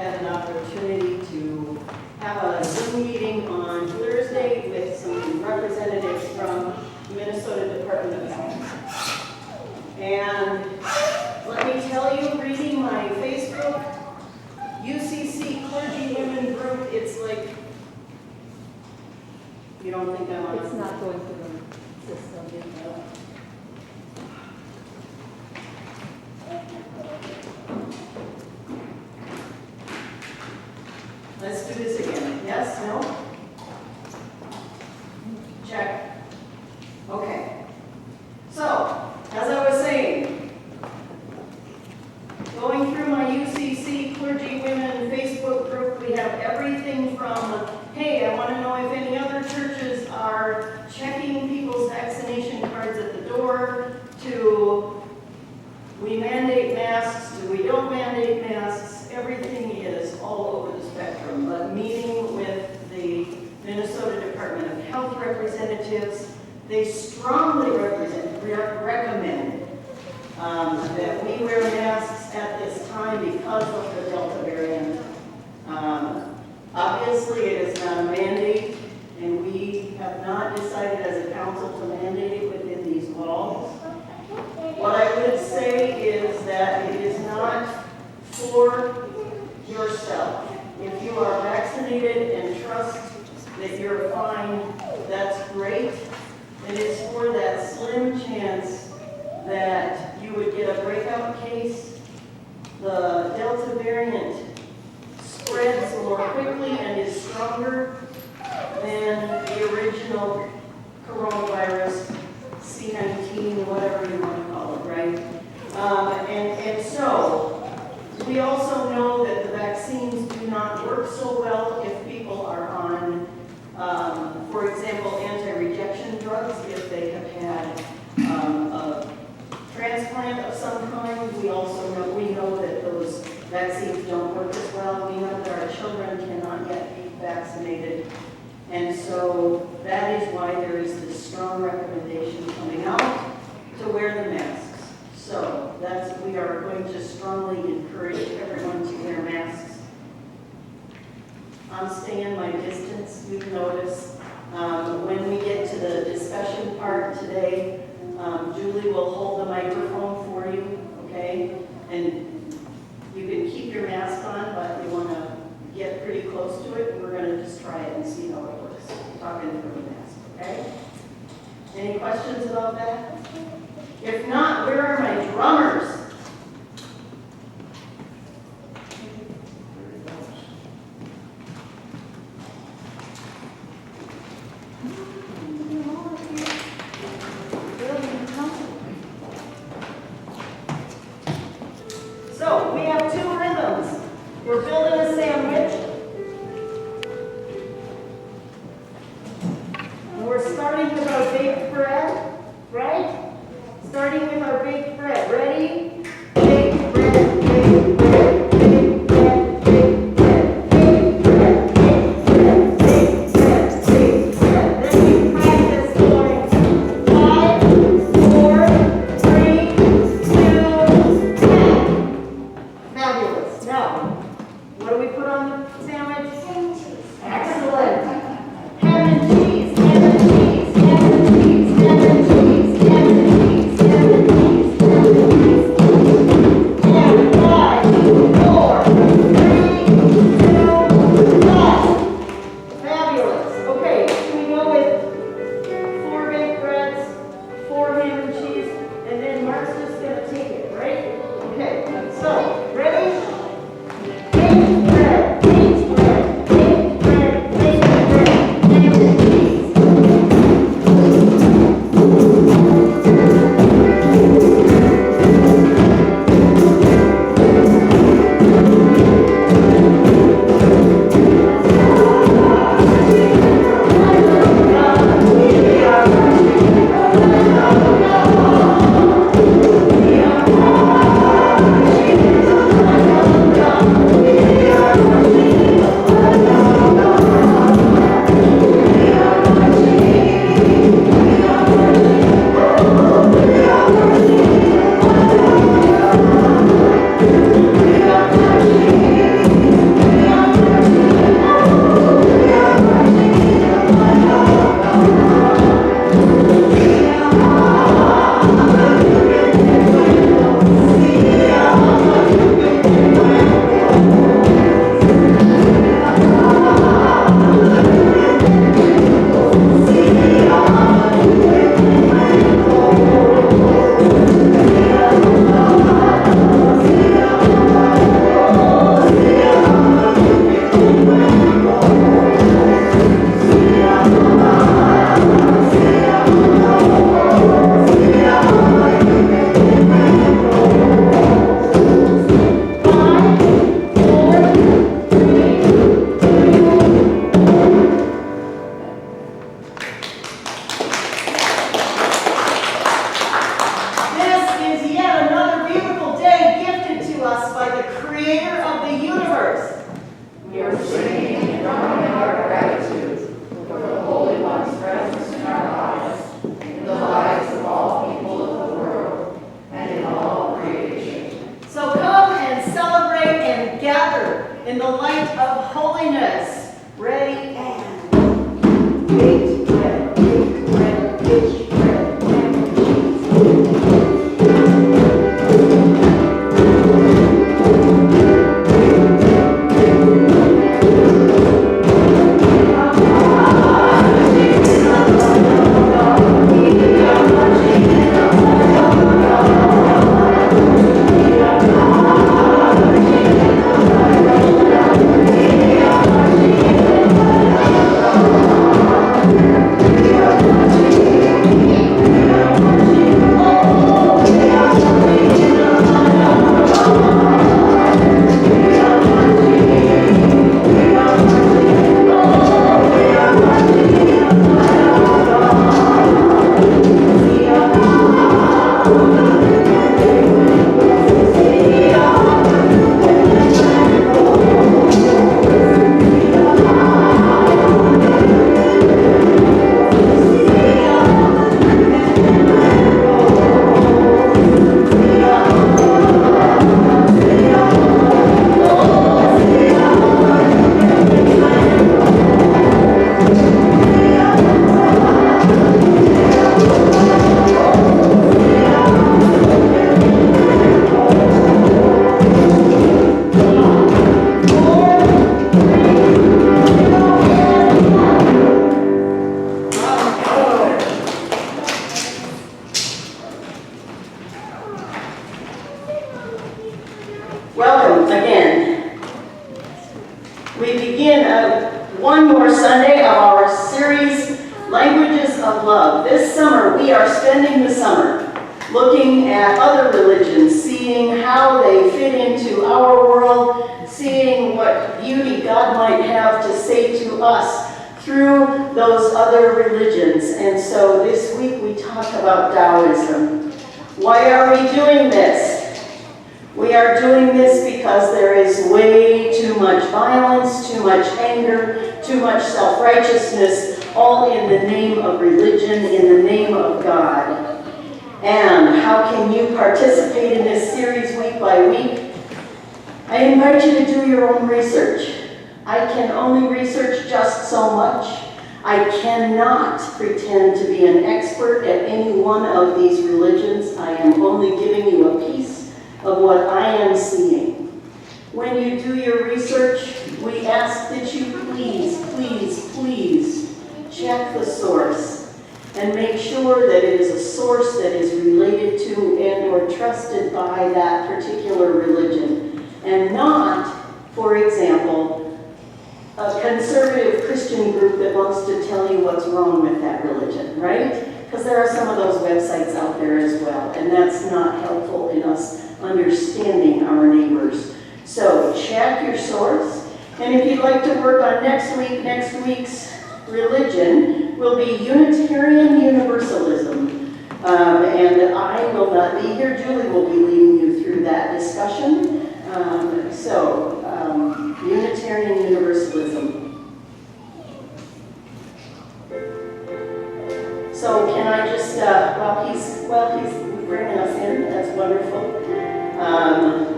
had an opportunity to have a Zoom meeting on Thursday with some representatives from the Minnesota Department of Health. And let me tell you, reading my Facebook UCC clergy women group, it's like, you don't think I'm on it? It's not going through the system. Let's do this again. Yes, no? Check. Okay. So, as I was saying, going through my UCC Clergy Women Facebook group, we have everything from, hey, I want to know if any other churches are checking people's vaccination cards at the door, to we mandate masks, to we don't mandate masks. Everything is all over the spectrum. But meeting with the Minnesota Department of Health representatives, they strongly recommend that we wear masks at this time because of the Delta variant. Obviously, it is not a mandate, and we have not decided as a council to mandate it within these walls. What I would say is that it is not for yourself. If you are vaccinated and trust that you're fine, that's great. It is for that slim chance that you would get a breakout case. The Delta variant spreads more quickly and is stronger than the original coronavirus, C19, whatever you want to call it, right? And so, we also know that the vaccines do not work so well if people are on, for example, anti-rejection drugs, if they have had a transplant of some kind. We also know that those vaccines don't work as well. We know that our children cannot yet be vaccinated. And so that is why there is this strong recommendation coming out to wear the masks. So we are going to strongly encourage everyone to wear masks. I'm staying my distance, you've noticed. When we get to the discussion part today, Julie will hold the microphone for you, okay? And you can keep your mask on, but you want to get pretty close to it, and we're going to just try it and see how it works. Talking through the mask, okay? Any questions about that? If not, where are my drummers? So, we have two rhythms. We're building a sandwich. And we're starting with our baked bread, right? Starting with our baked bread. Ready? Baked bread, baked bread, baked bread, baked bread, baked bread, baked bread, baked bread, baked bread. Then we practice going 5, 4, 3, 2, 10. Fabulous. Now, what do we put on the sandwich? Ham and cheese. Excellent. Ham and cheese, ham and cheese, ham and cheese, ham and cheese, ham and cheese, ham and cheese, ham and cheese. Languages of love. This summer, we are spending the summer looking at other religions, seeing how they fit into our world, seeing what beauty God might have to say to us through those other religions. And so this week we talk about Taoism. Why are we doing this? We are doing this because there is way too much violence, too much anger, too much self-righteousness, all in the name of religion, in the name of God. And how can you participate in this series week by week? I invite you to do your own research. I can only research just so much. I cannot pretend to be an expert at any one of these religions. I am only giving you a piece of what I am seeing. When you do your research, we ask that you please, please, please check the source and make sure that it is a source that is related to and or trusted by that particular religion, and not, for example, a conservative Christian group that wants to tell you what's wrong with that religion, right? Because there are some of those websites out there as well, and that's not helpful in us understanding our neighbors. So check your source, and if you'd like to work on next week's religion will be Unitarian Universalism. And I will not be here. Julie will be leading you through that discussion. Unitarian Universalism. So can I just, while he's bringing us in, that's wonderful.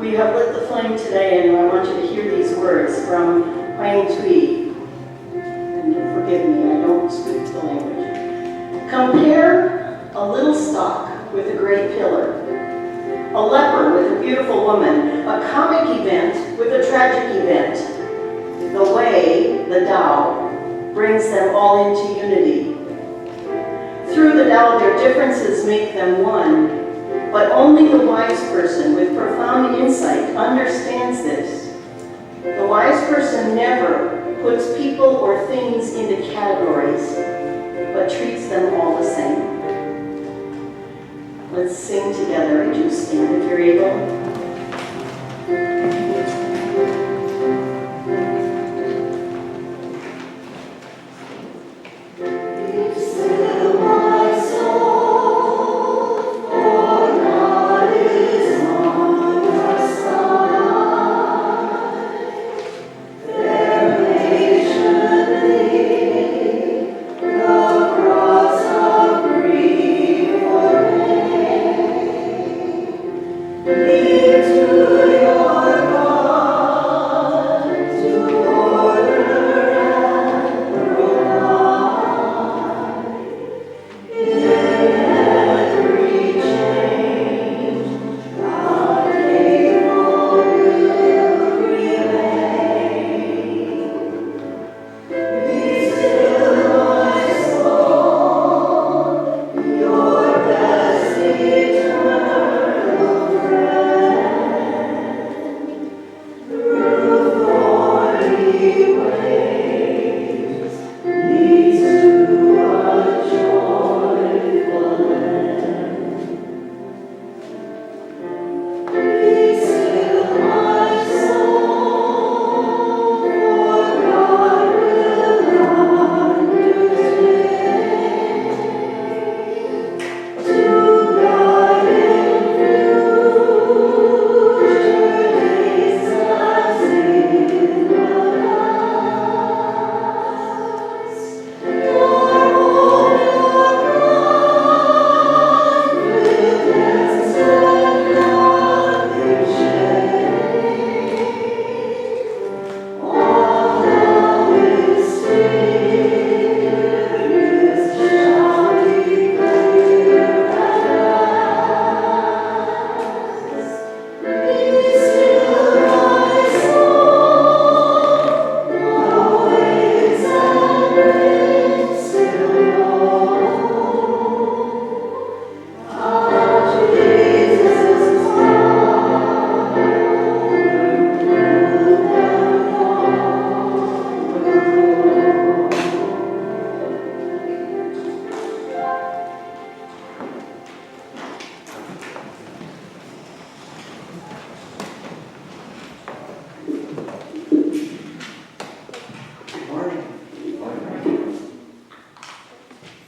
We have lit the flame today, and I want you to hear these words from Huang Tui. Forgive me, I don't speak the language. Compare a little stalk with a great pillar, a leper with a beautiful woman, a comic event with a tragic event. The way, the Dao, brings them all into unity. Through the Dao, their differences make them one, but only the wise person with profound insight understands this. The wise person never puts people or things into categories, but treats them all the same. Let's sing together. Would you stand if you're able? Please.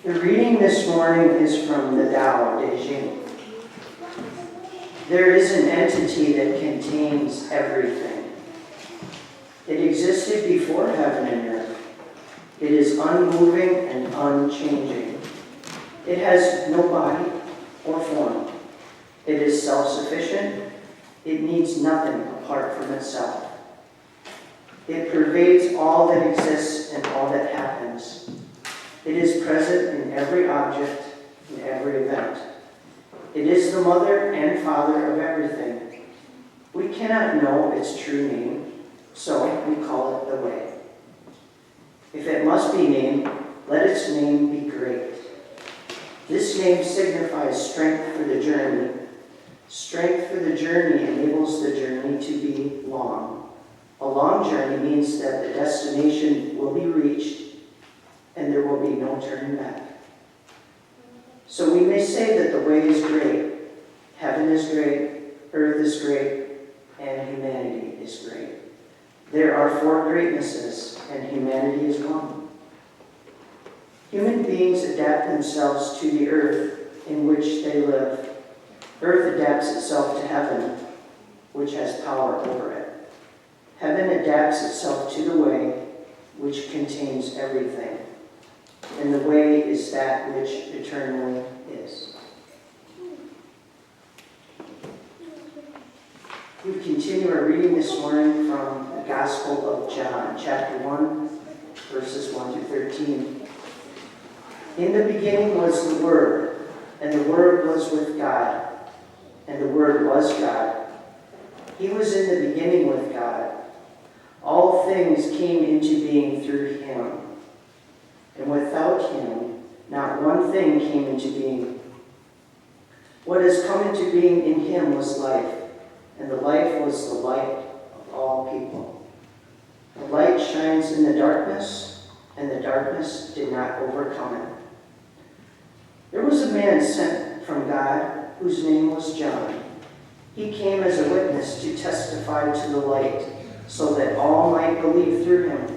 The reading this morning is from the Dao de Jing. There is an entity that contains everything. It existed before heaven and earth. It is unmoving and unchanging. It has no body or form. It is self-sufficient. It needs nothing apart from itself. It pervades all that exists and all that happens. It is present in every object, in every event. It is the mother and father of everything. We cannot know its true name, so we call it the way. If it must be named, let its name be great. This name signifies strength for the journey. Strength for the journey enables the journey to be long. A long journey means that the destination will be reached and there will be no turning back. So we may say that the way is great, heaven is great, earth is great, and humanity is great. There are four greatnesses, and humanity is one. Human beings adapt themselves to the earth in which they live. Earth adapts itself to heaven, which has power over it. Heaven adapts itself to the way, which contains everything. And the way is that which eternally is. We continue our reading this morning from the Gospel of John, chapter 1, verses 1 through 13. In the beginning was the Word, and the Word was with God, and the Word was God. He was in the beginning with God. All things came into being through him. And without him, not one thing came into being. What has come into being in him was life, and the life was the light of all people. The light shines in the darkness, and the darkness did not overcome it. There was a man sent from God whose name was John. He came as a witness to testify to the light, so that all might believe through him.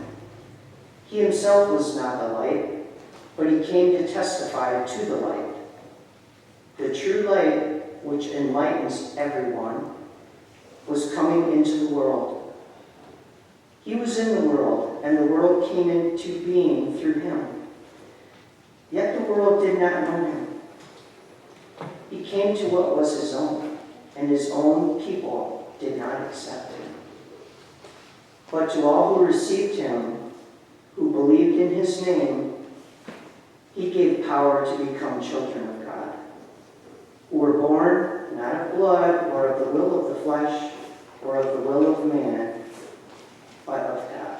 He himself was not the light, but he came to testify to the light. The true light, which enlightens everyone, was coming into the world. He was in the world, and the world came into being through him. Yet the world did not know him. He came to what was his own, and his own people did not accept him. But to all who received him, who believed in his name, he gave power to become children of God, who were born not of blood or of the will of the flesh or of the will of man, but of God.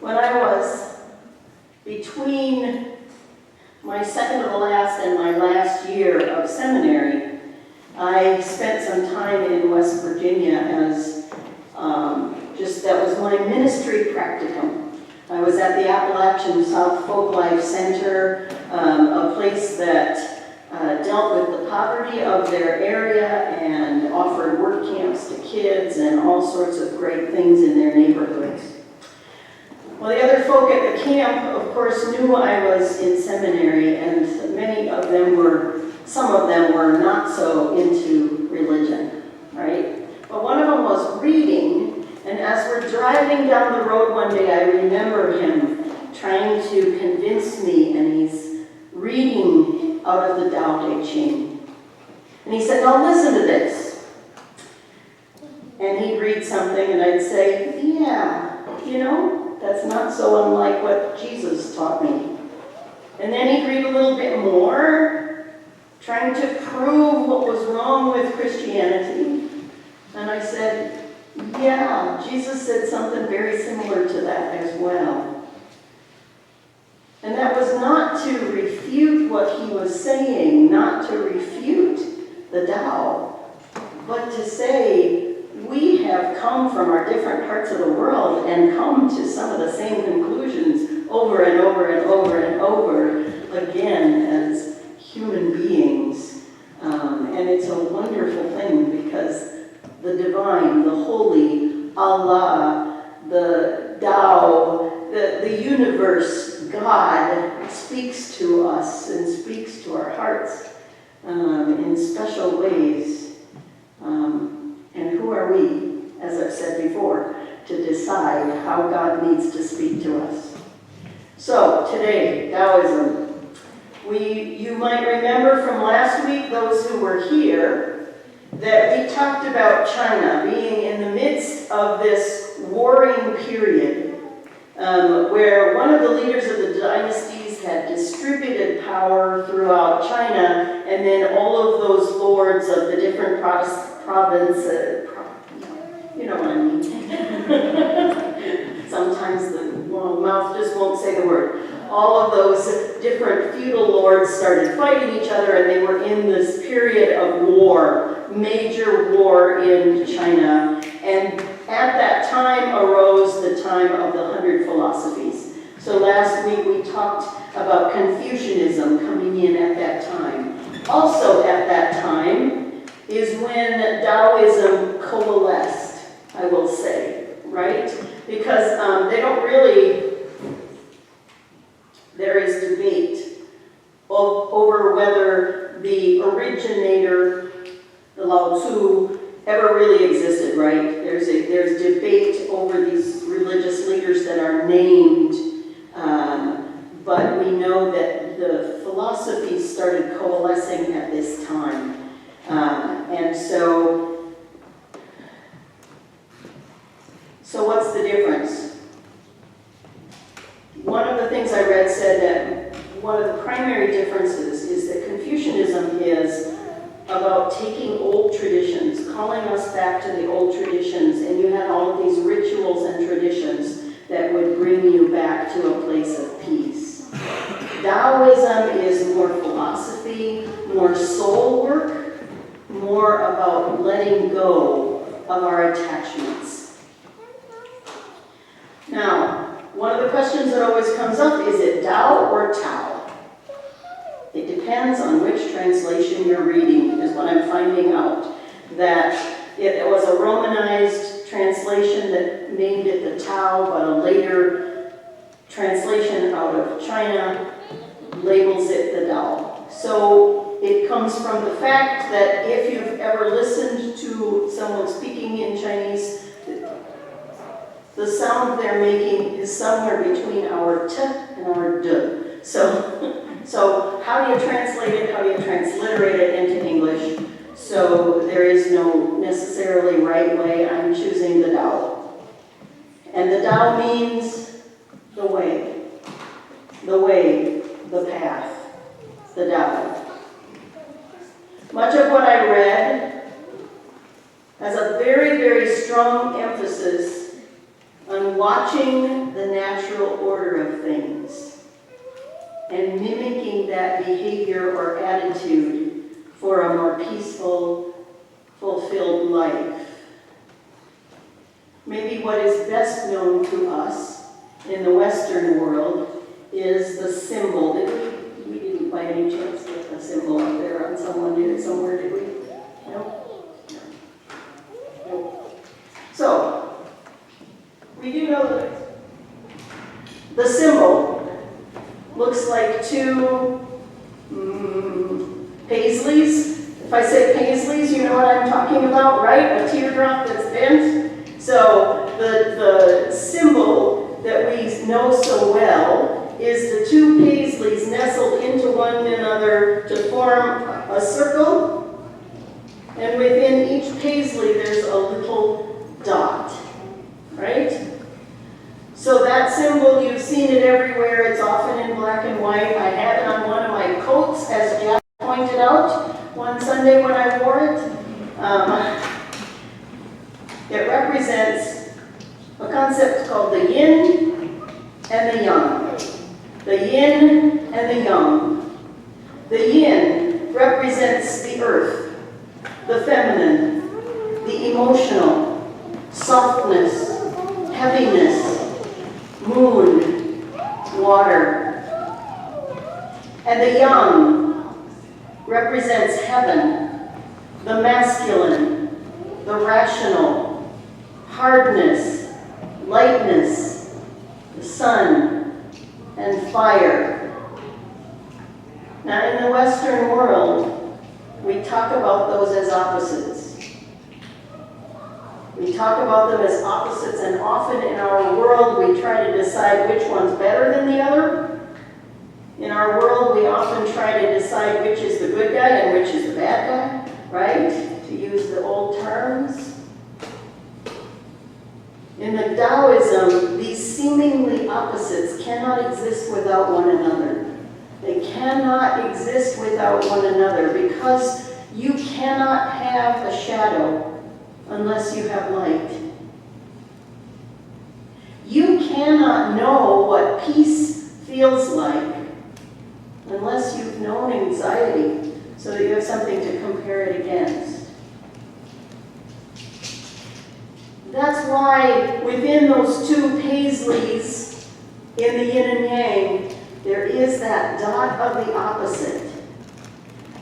When I was between my second to the last and my last year of seminary, I spent some time in West Virginia as that was my ministry practicum. I was at the Appalachian South Folk Life Center, a place that dealt with the poverty of their area and offered work camps to kids and all sorts of great things in their neighborhoods. Well, the other folk at the camp, of course, knew I was in seminary, and some of them were not so into religion, right? But one of them was reading, and as we're driving down the road one day, I remember him trying to convince me, and he's reading out of the Dao de Jing. And he said, "Now listen to this." And he'd read something, and I'd say, "Yeah, that's not so unlike what Jesus taught me." And then he'd read a little bit more, trying to prove what was wrong with Christianity. And I said, "Yeah, Jesus said something very similar to that as well." And that was not to refute what he was saying, not to refute the Tao, but to say, we have come from our different parts of the world and come to some of the same conclusions over and over and over and over again as human beings. a wonderful thing because the divine, the holy, Allah, the Dao, the universe, God speaks to us and speaks to our hearts in special ways. And who are we, as I've said before, to decide how God needs to speak to us? So today, Taoism. You might remember from last week, those who were here, that we talked about China being in the midst of this warring period where one of the leaders of the dynasties had distributed power throughout China, and then all of those lords of the different provinces, you know what I mean. Sometimes the mouth just won't say the word. All of those different feudal lords started fighting each other, and they were in this period of war, major war in China. And at that time arose the time of the 100 philosophies. So last week we talked about Confucianism coming in at that time. Also at that time is when Taoism coalesced, I will say, right? Because they don't really... There is debate over whether the originator, the Lao Tzu, ever really existed, right? There's debate over these religious leaders that are named, but we know that the philosophies started coalescing at this time. And so what's the difference? One of the things I read said that one of the primary differences is that Confucianism is about taking old traditions, calling us back to the old traditions, and you had all of these rituals and traditions that would bring you back to a place of peace. Taoism is more philosophy, more soul work, more about letting go of our attachments. Now, one of the questions that always comes up, is it Dao or Tao? It depends on which translation you're reading, is what I'm finding out. That it was a Romanized translation that named it the Tao, but a later translation out of China labels it the Dao. So it comes from the fact that if you've ever listened to someone speaking in Chinese, the sound they're making is somewhere between our t and our d. So how do you translate it? How do you transliterate it into English? So there is no necessarily right way. I'm choosing the Dao. And the Dao means the way, the path, the Dao. Much of what I read has a very, very strong emphasis on watching the natural order of things and mimicking that behavior or attitude for a more peaceful, fulfilled life. Maybe what is best known to us in the Western world is the symbol. We didn't by any chance get the symbol up there on someone somewhere, did we? No? No. So, we do know that the symbol looks like two paisleys. If I say paisleys, you know what I'm talking about, right? A teardrop that's bent. So the symbol that we know so well is the two paisleys nestled into one another to form a circle. And within each paisley, there's a little dot, right? So that symbol, you've seen it everywhere. It's often in black and white. I had it on one of my coats, as Jack pointed out, one Sunday when I wore it. It represents a concept called the yin and the yang. The yin and the yang. The yin represents the earth, the feminine, the emotional, softness, heaviness, moon, water. And the yang represents heaven, the masculine, the rational, hardness, lightness, the sun, and fire. Now, in the Western world, we talk about those as opposites. We talk about them as opposites, and often in our world, we try to decide which one's better than the other. In our world, we often try to decide which is the good guy and which is the bad guy, right? To use the old terms. In the Taoism, these seemingly opposites cannot exist without one another. They cannot exist without one another because you cannot have a shadow unless you have light. You cannot know what peace feels like unless you've known anxiety, so that you have something to compare it against. That's why within those two paisleys in the yin and yang, there is that dot of the opposite,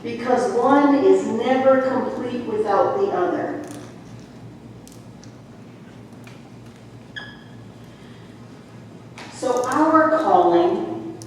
because one is never complete without the other. So our calling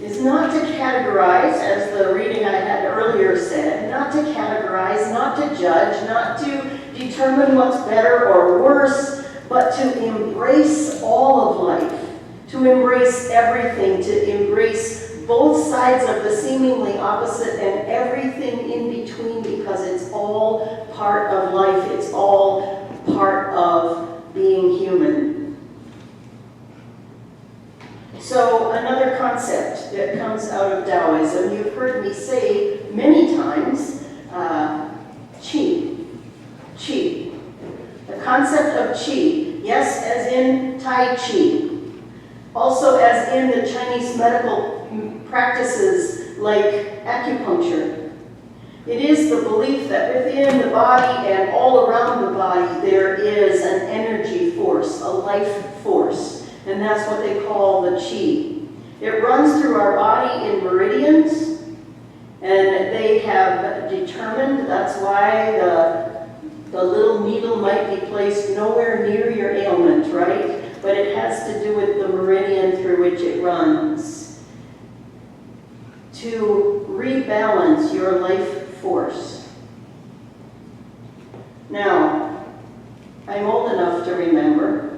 is not to categorize, as the reading I had earlier said, not to categorize, not to judge, not to determine what's better or worse, but to embrace all of life, to embrace everything, to embrace both sides of the seemingly opposite and everything in between, because it's all part of life, it's all part of being human. So another concept that comes out of Taoism, you've heard me say many times, qi. Qi. The concept of qi, yes, as in Tai Chi, also as in the Chinese medical practices like acupuncture. It is the belief that within the body and all around the body there is an energy force, a life force. And that's what they call the qi. It runs through our body in meridians, and they have determined, that's why the little needle might be placed nowhere near your ailment, right? But it has to do with the meridian through which it runs, to rebalance your life force. Now, I'm old enough to remember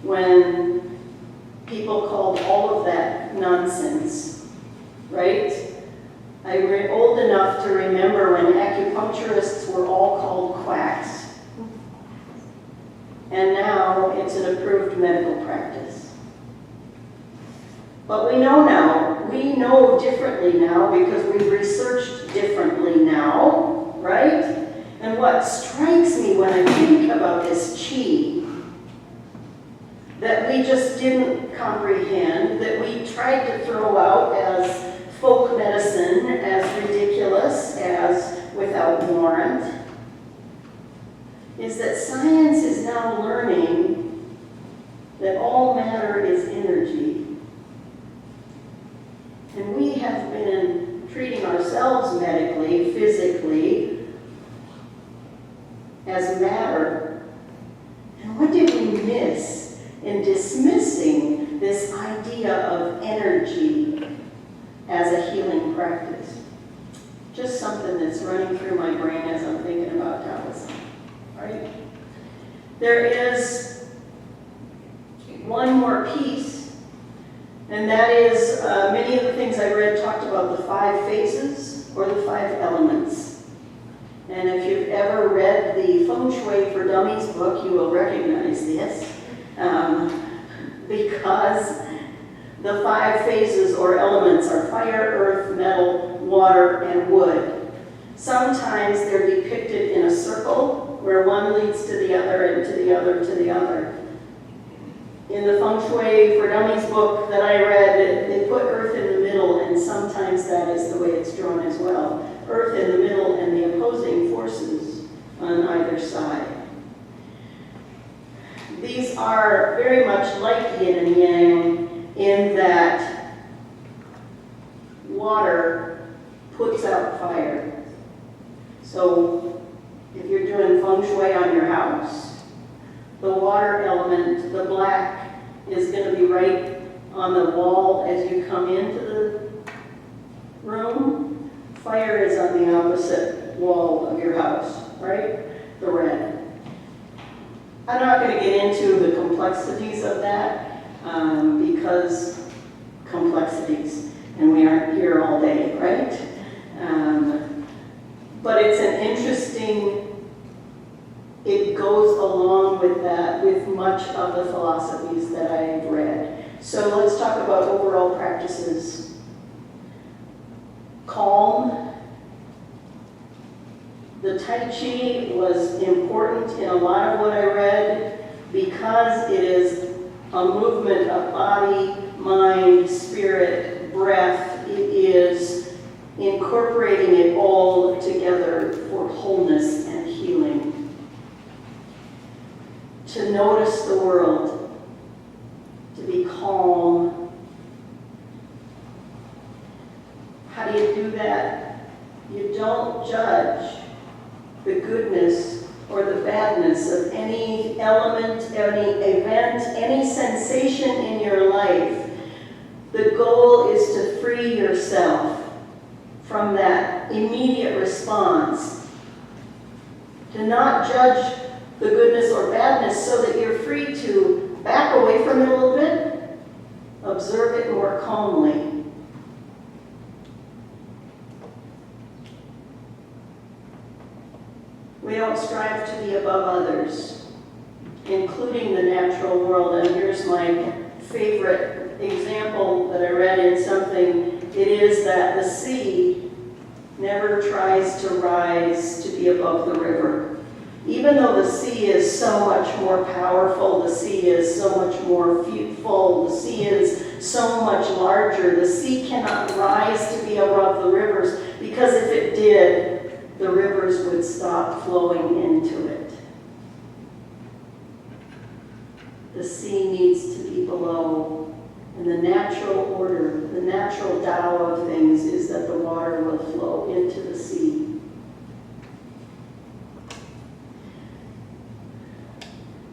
when people called all of that nonsense, right? I'm old enough to remember when acupuncturists were all called quacks. And now it's an approved medical practice. But we know now, we know differently now because we've researched differently now, right? And what strikes me when I think about this qi, that we just didn't comprehend, that we tried to throw out as folk medicine, as ridiculous, as without warrant, is that science is now learning that all matter is energy. And we have been treating ourselves medically, physically, as matter. And what did we miss in dismissing this idea of energy as a healing practice? Just something that's running through my brain as I'm thinking about Taoism, right? There is one more piece, and that is many of the things I read talked about the 5 phases or the 5 elements. And if you've ever read the Feng Shui for Dummies book, you will recognize this. Because the 5 phases or elements are fire, earth, metal, water, and wood. Sometimes they're depicted in a circle where one leads to the other and to the other to the other. In the Feng Shui for Dummies book that I read, they put earth in the middle, and sometimes that is the way it's drawn as well. Earth in the middle and the opposing forces on either side. These are very much like yin and yang in that water puts out fire. So if you're doing feng shui on your house, the water element, the black, is going to be right on the wall as you come into the room. Fire is on the opposite wall of your house, right? The red. I'm not going to get into the complexities of that because complexities, and we aren't here all day, right? But it's an interesting, it goes along with that, with much of the philosophies that I've read. So let's talk about overall practices. Calm. The Tai Chi was important in a lot of what I read because it is a movement of body, mind, spirit, breath. It is incorporating it all together for wholeness and healing. To notice the world, to be calm. How do you do that? You don't judge the goodness or the badness of any element, any event, any sensation in your life. The goal is to free yourself from that immediate response. To not judge the goodness or badness so that you're free to back away from it a little bit, observe it more calmly. We don't strive to be above others, including the natural world. And here's my favorite example that I read in something. It is that the sea never tries to rise to be above the river. Even though the sea is so much more powerful, the sea is so much more full, the sea is so much larger, the sea cannot rise to be above the rivers, because if it did, the rivers would stop flowing into it. The sea needs to be below, and the natural order, the natural Dao of things is that the water will flow into the sea.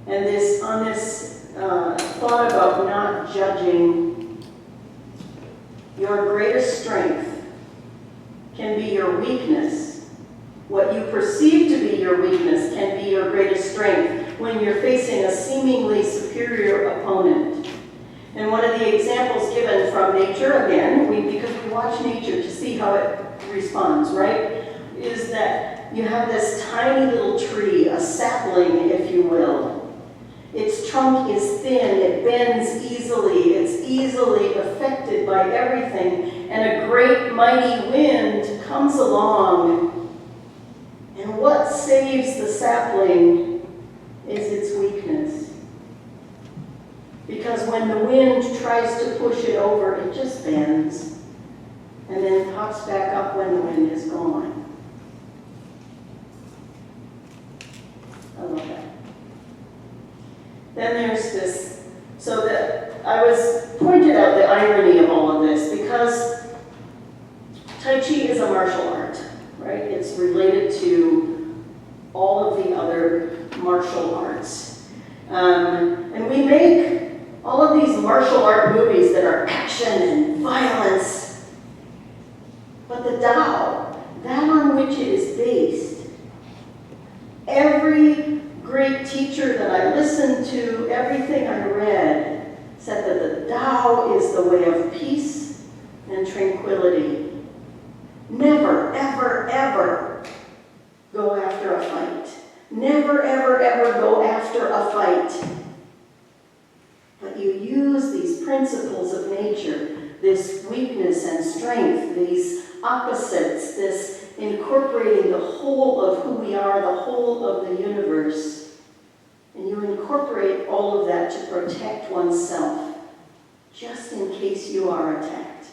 And on this thought about not judging, your greatest strength can be your weakness. What you perceive to be your weakness can be your greatest strength when you're facing a seemingly superior opponent. And one of the examples given from nature, again, because we watch nature to see how it responds, right, is that you have this tiny little tree, a sapling, if you will. Its trunk is thin, it bends easily, it's easily affected by everything, and a great mighty wind comes along. And what saves the sapling is its weakness. Because when the wind tries to push it over, it just bends, and then pops back up when the wind is gone. I love that. Then there's this, so that I was pointed out the irony of all of this, because Tai Chi is a martial art, right? It's related to all of the other martial arts. And we make all of these martial art movies that are action and violence. But the Dao, that on which it is based, every great teacher that I listened to, everything I read, said that the Dao is the way of peace and tranquility. Never, ever, ever go after a fight. Never, ever, ever go after a fight. But you use these principles of nature, this weakness and strength, these opposites, this incorporating the whole of who we are, the whole of the universe. And you incorporate all of that to protect oneself, just in case you are attacked.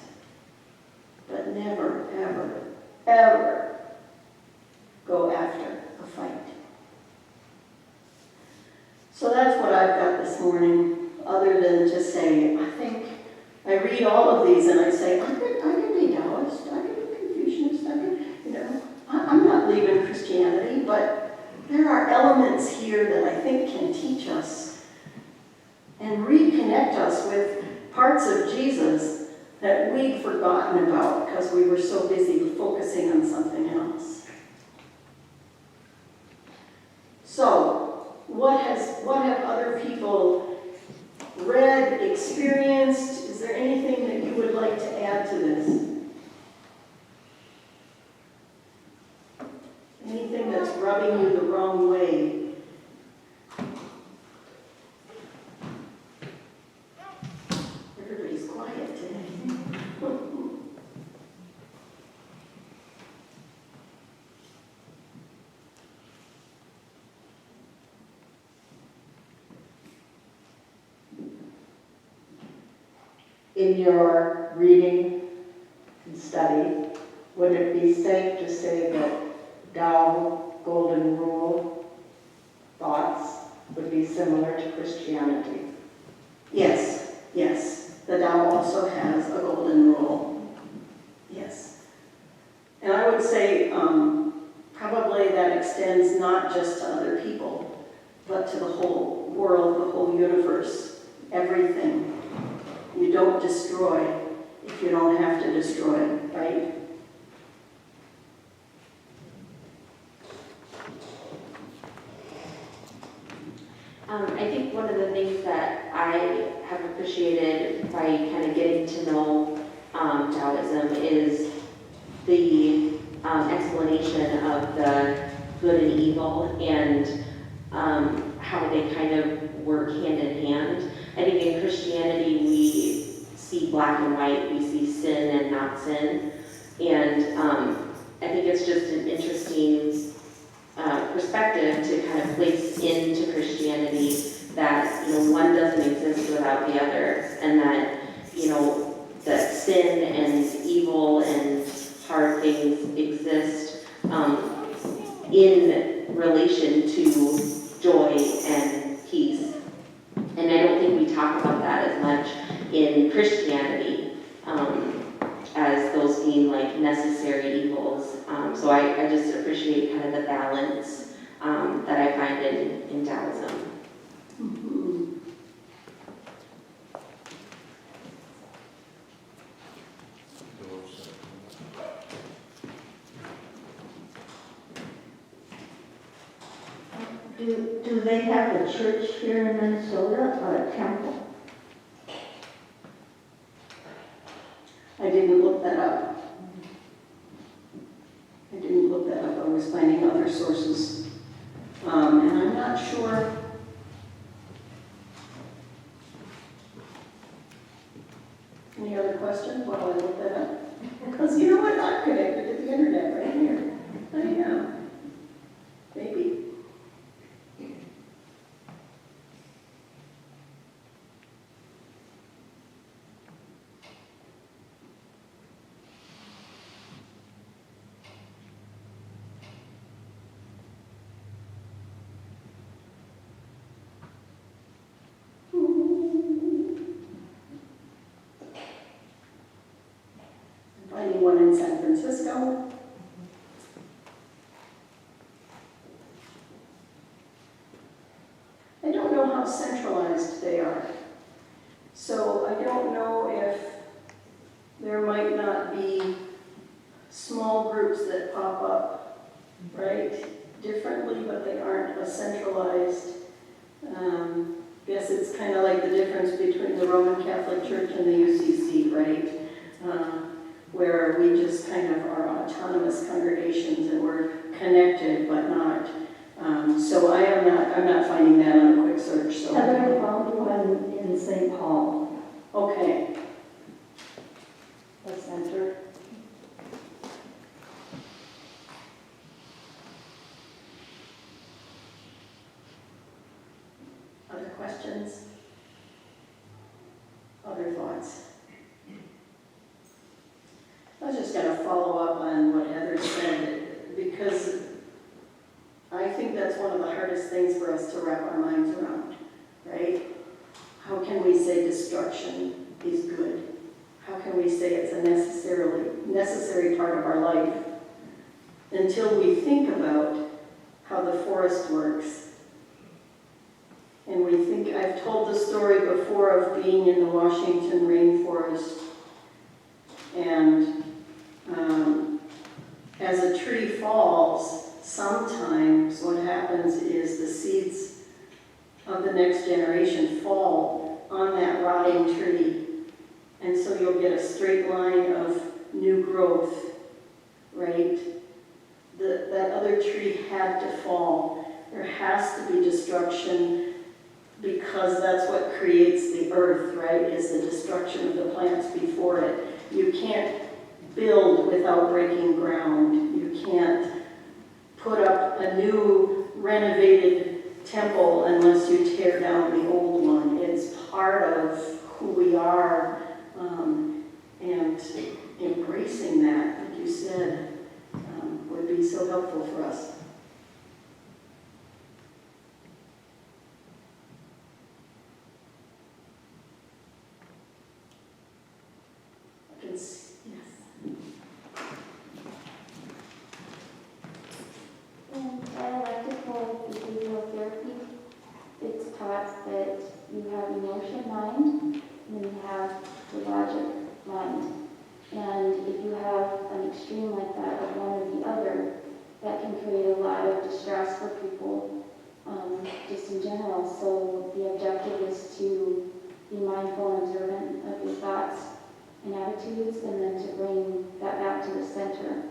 But never, ever, ever go after a fight. So that's what I've got this morning, other than to say, I think, I read all of these and I say, I could be Taoist, I could be Confucianist, I'm not leaving Christianity. are elements here that I think can teach us and reconnect us with parts of Jesus that we'd forgotten about because we were so busy focusing on something else. So, what have other people read, experienced? Is there anything that you would like to add to this? Anything that's rubbing you the wrong way? Everybody's quiet today. In your reading and study, would it be safe to say that Dao, Golden Rule, thoughts would be similar to Christianity? Yes, yes. The Tao also has a golden rule. Yes. And I would say probably that extends not just to other people, but to the whole world, the whole universe, everything. You don't destroy if you don't have to destroy, right? I think one of the things that I have appreciated by kind of getting to know Taoism is the explanation of the good and evil and how they kind of work hand in hand. I think in Christianity we see black and white, we see sin and not sin, and I think it's just an interesting perspective to kind of place into Christianity that, one doesn't exist without the other, and that, that sin and evil and hard things exist in relation to joy and peace. And I don't think we talk about that as much in Christianity as those being like necessary evils. So I just appreciate kind of the balance that I find in Taoism. Mm-hmm. Do they have a church here in Minnesota or a temple? I didn't look that up. I was finding other sources. And I'm not sure. Any other questions while I look that up? Because you know what? I'm connected to the internet right here. I am. Maybe. Finding one in San Francisco. I don't know how centralized they are. So I don't know if there might not be small groups that pop up, right, differently, but they aren't a centralized. Guess it's kind of like the difference between the Roman Catholic Church and the UCC, right? Where we just kind of are autonomous congregations and we're connected but not. So I'm not finding that on a quick search. So Heather found one in St. Paul, okay. a center. Other questions? Other thoughts? I was just going to follow up on what Heather said, because I think that's one of the hardest things for us to wrap our minds around, right? How can we say destruction is good? How can we say it's a necessary part of our life until we think about how the forest works. And we think, I've told the story before of being in the Washington rainforest, and as a tree falls, sometimes what happens is the seeds of the next generation fall on that rotting tree. And so you'll get a straight line of new growth, right? That other tree had to fall. There has to be destruction because that's what creates the earth, right? Is the destruction of the plants before it. You can't build without breaking ground. You can't put up a new renovated temple unless you tear down the old one. It's part of who we are, and embracing that, like you said, would be so helpful for us. I can see, yes. In dialectical behavioral therapy, it's taught that you have emotion mind and you have the logic mind. And if you have an extreme like that of one or the other, that can create a lot of distress for people, just in general. So the objective is to be mindful and observant of your thoughts and attitudes, and then to bring that back to the center.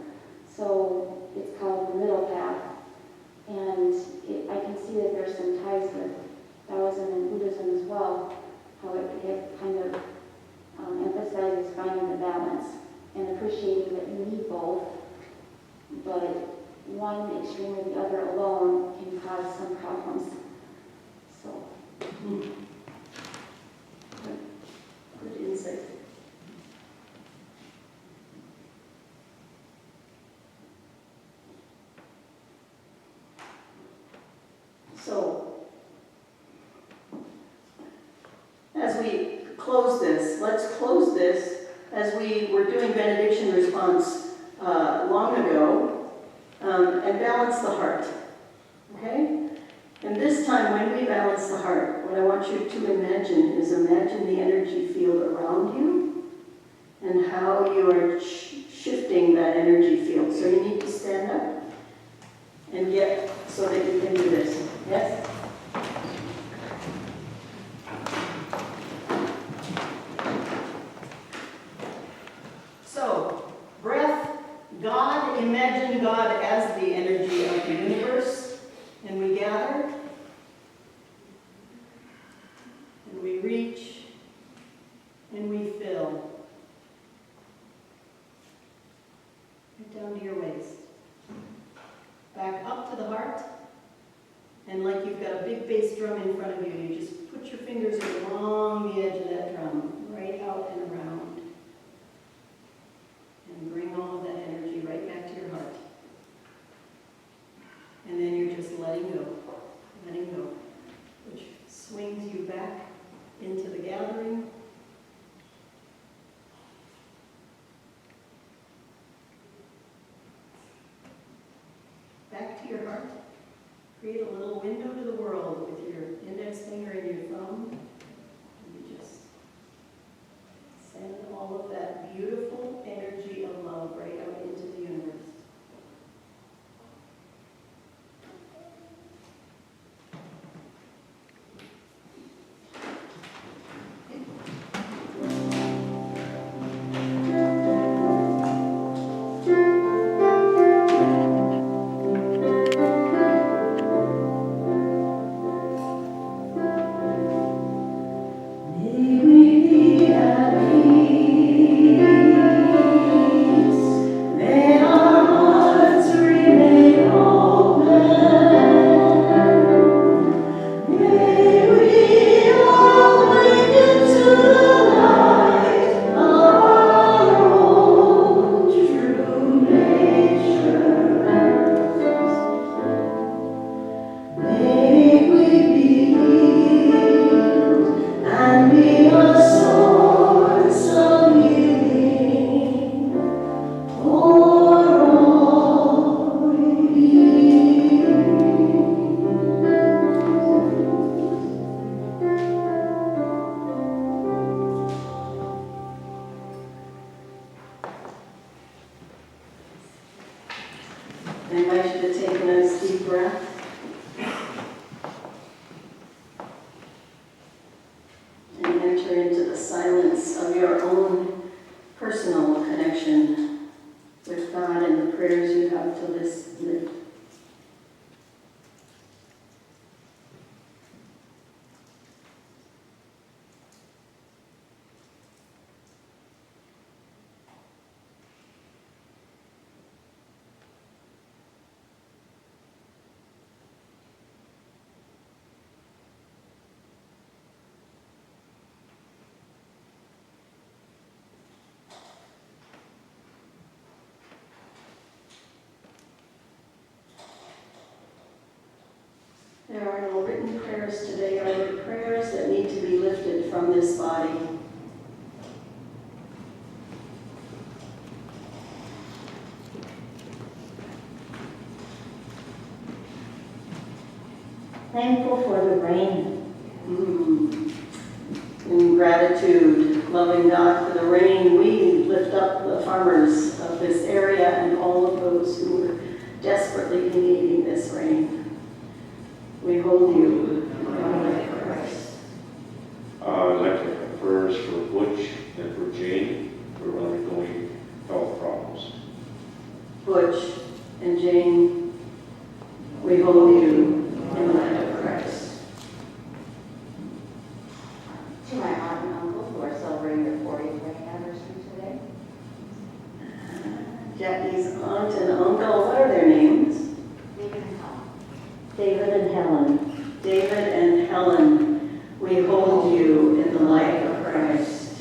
So it's called the middle path. And I can see that there's some ties with Taoism and Buddhism as well, how it kind of emphasizes finding the balance and appreciating that you need both, but one extreme or the other alone can cause some problems. So, Good insight. So, as we close this, let's close this as we were doing benediction response long ago, and balance the heart, okay? And this time when we balance the heart, what I want you to imagine is imagine the energy field around you and how you are shifting that energy field. So you need to stand up and get so that you can do this. Yes? So, breath, God, imagine God as the energy of the universe, and we gather, and we reach, and we fill. Right down to your waist. Back up to the heart, and like you've got a big bass drum in front of you, you just put your fingers along the edge of that drum, right out and around. And bring all of that energy right back to your heart. And then you're just letting go, which swings you back into the gathering. Back to your heart. Create a little window to the world with your index finger and your thumb. And you just send all of that beautiful energy of love right out into the universe. I invite you to take a nice deep breath. And enter into the silence of your own personal connection with God and the prayers you have to live. There are no written prayers today, are there prayers that need to be lifted from this body? Thankful for the rain. In gratitude, loving God for the rain, we lift up the farmers of this area and all of those who are desperately needing this rain. We hold you in the light of Christ. I'd like to have prayers for Butch and for Jane who are undergoing health problems. Butch and Jane, we hold you in the light of Christ. To my aunt and uncle who are celebrating their 40th wedding anniversary today. Jackie's aunt and uncle, what are their names? David and Helen. David and Helen, we hold you in the light of Christ.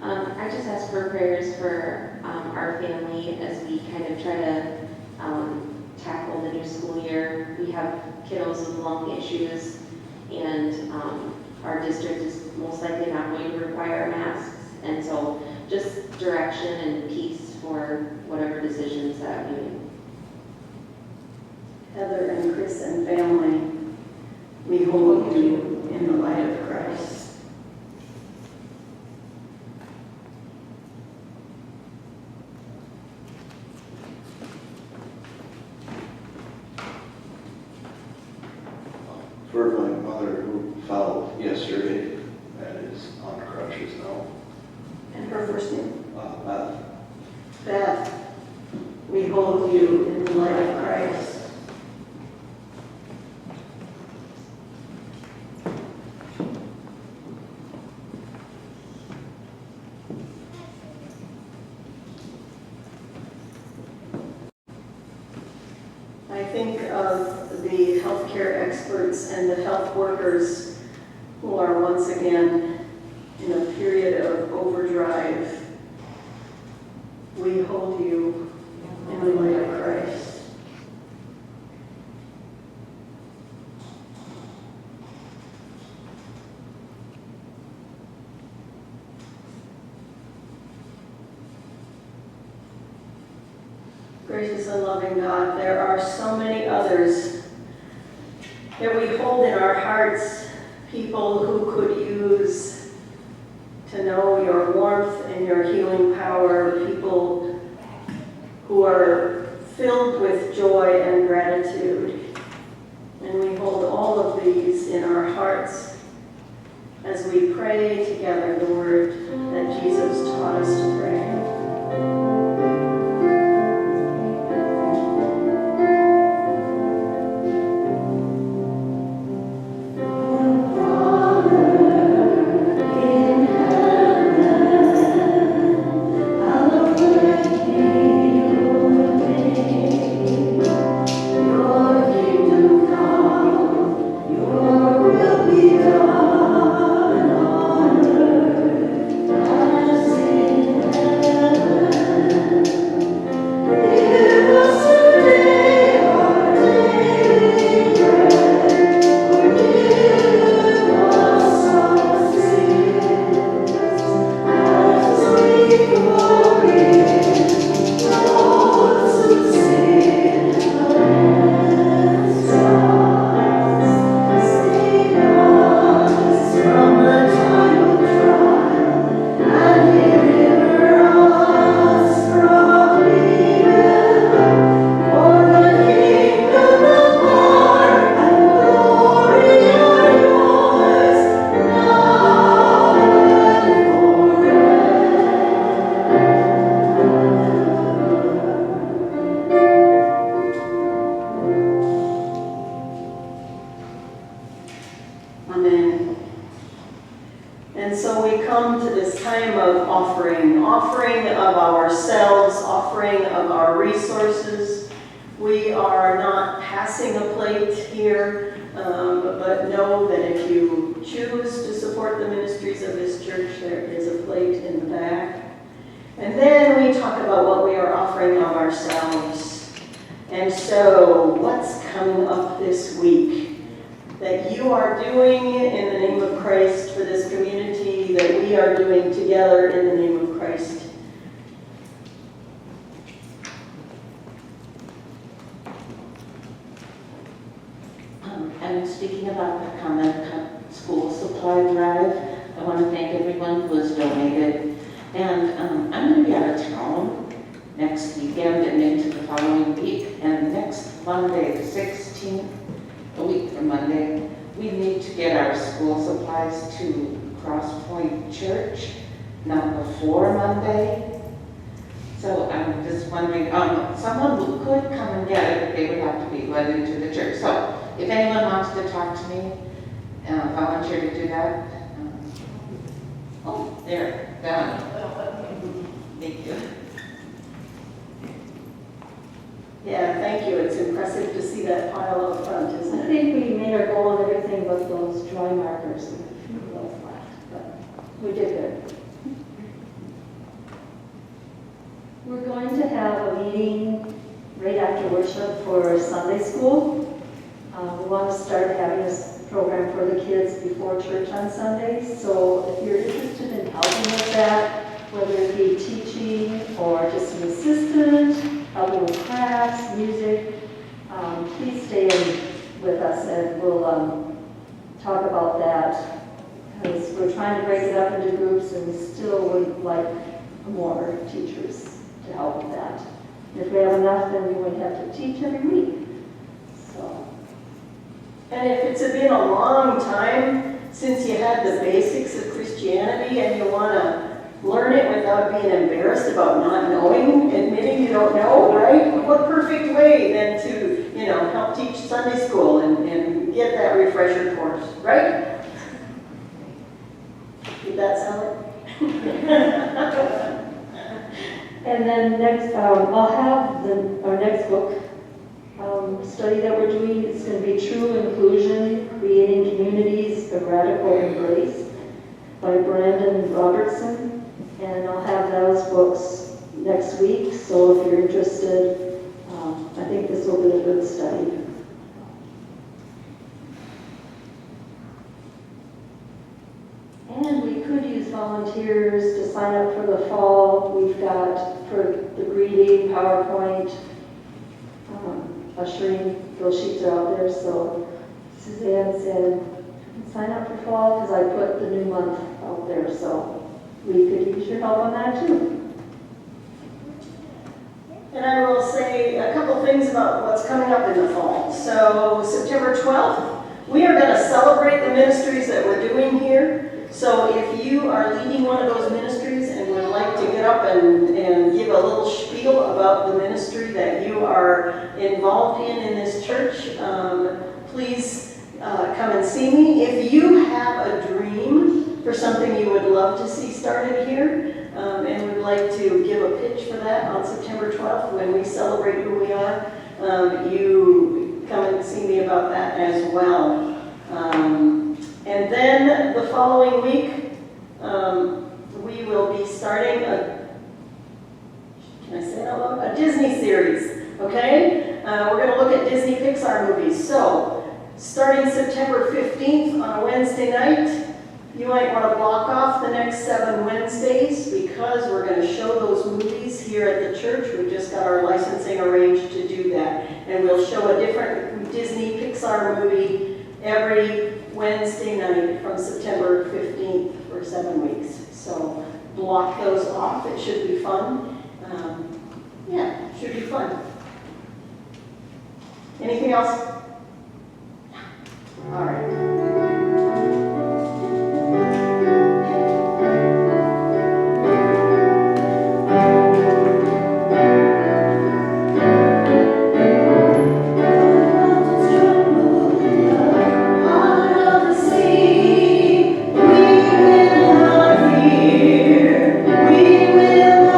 I just ask for prayers for our family as we kind of try to tackle the new school year. We have kiddos with lung issues, and our district is most likely not going to require masks. And so just direction and peace for whatever decisions that we make. Heather and Chris and family, we hold you in the light of Christ. For my mother who fell yesterday and is on crutches now. And her first name? Beth. Beth, we hold you in the light of Christ. I think of the healthcare experts and the health workers who are once again in a period of overdrive. We hold you in the light of Christ. Gracious and loving God, there are so many others that we hold in our hearts, people who could use to know your warmth and your healing power, people who are filled with joy and gratitude. And we hold all of these in our hearts as we pray together the word that Jesus taught us to pray. Amen. offering of ourselves, offering of our resources. We are not passing a plate here, but know that if you choose to support the ministries of this church, there is a plate in the back. And then we talk about what we are offering of ourselves. And so, what's coming up this week that you are doing in the name of Christ for this community, that we are doing together in the name of Christ? I'm speaking about the common school supply drive. I want to thank everyone who has donated. And I'm going to be out of town next weekend and into the following week. And next Monday, the 16th, a week from Monday, we need to get our school supplies to Cross Point Church, not before Monday. So I'm just wondering, someone who could come and get it, but they would have to be led into the church. So if anyone wants to talk to me, volunteer to do that. Oh, there, done. Thank you. Yeah, thank you. It's impressive to see that pile up front, isn't I it? think we made our goal on everything but those dry markers and a few of those left, but we did good. We're going to have a meeting right after worship for Sunday school. We want to start having this program for the kids before church on Sundays. So if you're interested in helping with that, whether it be teaching or just an assistant, helping with crafts, music, please stay in with us and we'll talk about that, because we're trying to break it up into groups and we still would like more teachers to help with that. If we have enough, then we would have to teach every week. So. And if it's been a long time since you had the basics of Christianity and you want to learn it without being embarrassed about not knowing, admitting you don't know, right? What perfect way then to, help teach Sunday school and get that refresher course, right? Did that sound like? And then next, I'll have our next book study that we're doing. It's going to be True Inclusion, Creating Communities of Radical Embrace by Brandon Robertson. And I'll have those books next week, so if you're interested, I think this will be a good study. And we could use volunteers to sign up for the fall. We've got for the greeting, PowerPoint, ushering, those sheets are out there. So Suzanne said, sign up for fall because I put the new month out there. So we could use your help on that too. And I will say a couple things about what's coming up in the fall. So September 12th, we are going to celebrate the ministries that we're doing here. So if you are leading one of those ministries and would like to get up and give a little spiel about the ministry that you are involved in this church, please come and see me. If you have a dream for something you would love to see started here, and would like to give a pitch for that on September 12th when we celebrate who we are, you come and see me about that as well. And then the following week, we will be starting a Disney series, okay? We're going to look at Disney Pixar movies. So, starting September 15th on a Wednesday night, you might want to block off the next 7 Wednesdays because we're going to show those movies here at the church. We just got our licensing arranged to do that. And we'll show a different Disney Pixar movie every Wednesday night from September 15th for 7 weeks. So block those off. It should be fun. Yeah, it should be fun. Anything else? All right. We will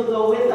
go with